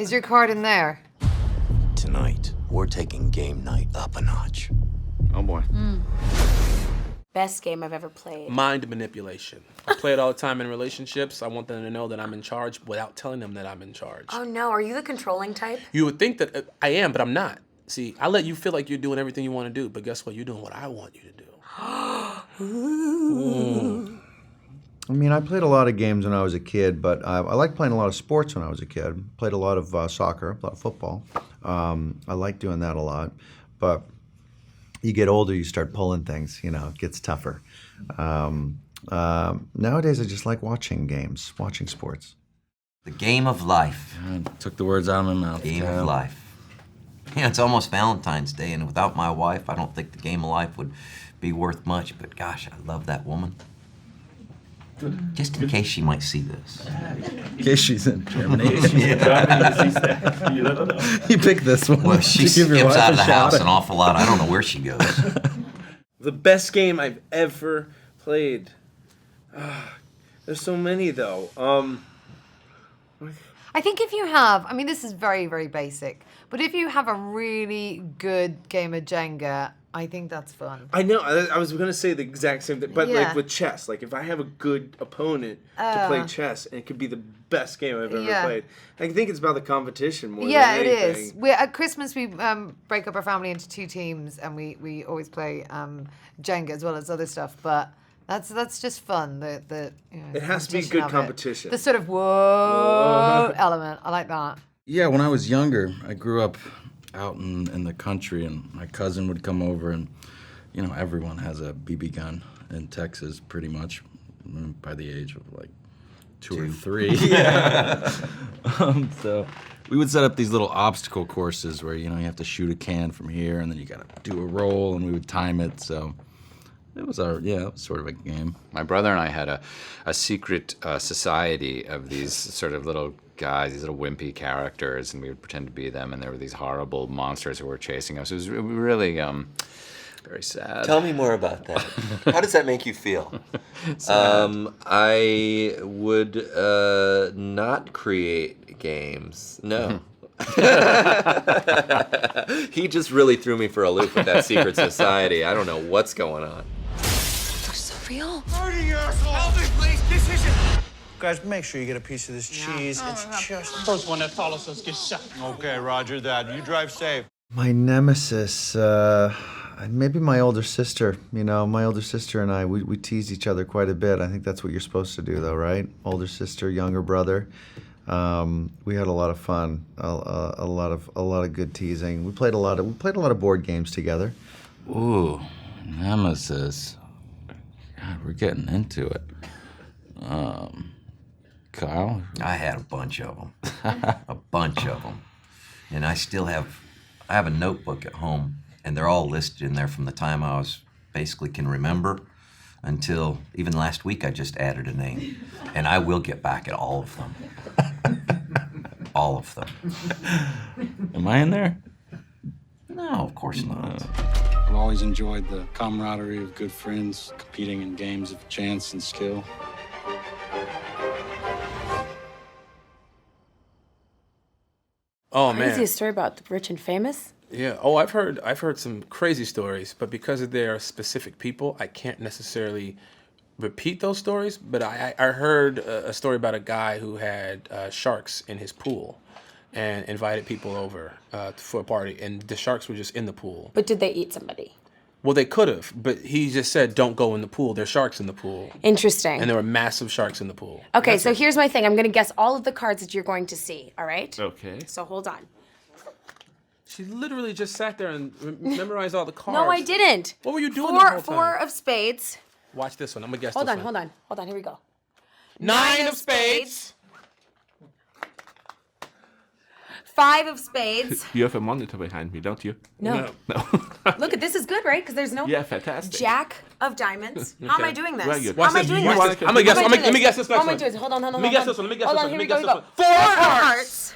Is your card in there? Tonight, we're taking game night up a notch. Oh boy. Best game I've ever played. Mind manipulation. I play it all the time in relationships. I want them to know that I'm in charge without telling them that I'm in charge. Oh no, are you the controlling type? You would think that I am, but I'm not. See, I let you feel like you're doing everything you want to do, but guess what? You're doing what I want you to do. I mean, I played a lot of games when I was a kid, but I liked playing a lot of sports when I was a kid. Played a lot of soccer, a lot of football. I liked doing that a lot. But you get older, you start pulling things, you know, it gets tougher. Nowadays, I just like watching games, watching sports. The game of life. I took the words out of my mouth. Game of life. Yeah, it's almost Valentine's Day, and without my wife, I don't think the game of life would be worth much, but gosh, I love that woman. Just in case she might see this. In case she's in termination. Yeah. You picked this one. Well, she skips out of the house an awful lot. I don't know where she goes. The best game I've ever played. There's so many though. I think if you have, I mean, this is very, very basic, but if you have a really good game of Jenga, I think that's fun. I know. I was gonna say the exact same thing, but Yeah. like with chess, like if I have a good opponent to play chess, and it could be the best game I've ever played. I think it's about the competition more. Yeah, than it anything. is. At Christmas, we break up our family into 2 teams, and we always play Jenga as well as other stuff. But that's just fun. The It has to be competition good of it. competition. The sort of whoa element. I like that. Yeah, when I was younger, I grew up out in the country, and my cousin would come over, and you know, everyone has a BB gun in Texas, pretty much, by the age of like 2 or 3. Yeah. So we would set up these little obstacle courses where, you know, you have to shoot a can from here, and then you gotta do a roll, and we would time it. So it was it was sort of a game. My brother and I had a secret society of these sort of little guys, these little wimpy characters, and we would pretend to be them, and there were these horrible monsters who were chasing us. It was really very sad. Tell me more about that. How does that make you feel? I would not create games. No. He just really threw me for a loop with that secret society. I don't know what's going on. Real? Help me, please. This isn't. Guys, make sure you get a piece of this cheese. It's just... First one that follows us gets shot. Okay, roger that. You drive safe. My nemesis, maybe my older sister. You know, my older sister and I, we tease each other quite a bit. I think that's what you're supposed to do, though, right? Older sister, younger brother. We had a lot of fun, a lot of good teasing. We played a lot of board games together. Ooh, nemesis. God, we're getting into it. Kyle? I had a bunch of them. A bunch of them. And I have a notebook at home, and they're all listed in there from the time I basically can remember until even last week I just added a name. And I will get back at all of them. All of them. Am I in there? No, of course not. I've always enjoyed the camaraderie of good friends competing in games of chance and skill. Oh man. Crazy story about the rich and famous? Yeah. Oh, I've heard some crazy stories, but because they are specific people, I can't necessarily repeat those stories. But I heard a story about a guy who had sharks in his pool, and invited people over for a party, and the sharks were just in the pool. But did they eat somebody? Well, they could have, but he just said, "Don't go in the pool. There's sharks in the pool." Interesting. And there were massive sharks in the pool. Okay, so here's my thing. I'm going to guess all of the cards that you're going to see, all right? Okay. So hold on. She literally just sat there and memorized all the cards. No, I didn't. What were you doing the whole time? 4 of spades. Watch this one. I'm going to guess Hold this on, one. hold on. Here we go. 9 of spades. 5 of spades. You have a monitor behind me, don't you? No. Look, this is good, right? Because there's no... Yeah, fantastic. Jack of diamonds. How am I doing this? Very good. How am I doing this? I'm going to guess. Let me guess this next How am I one. doing this? Hold on. Let me guess this one. Hold on, here we go. 4 Four of hearts.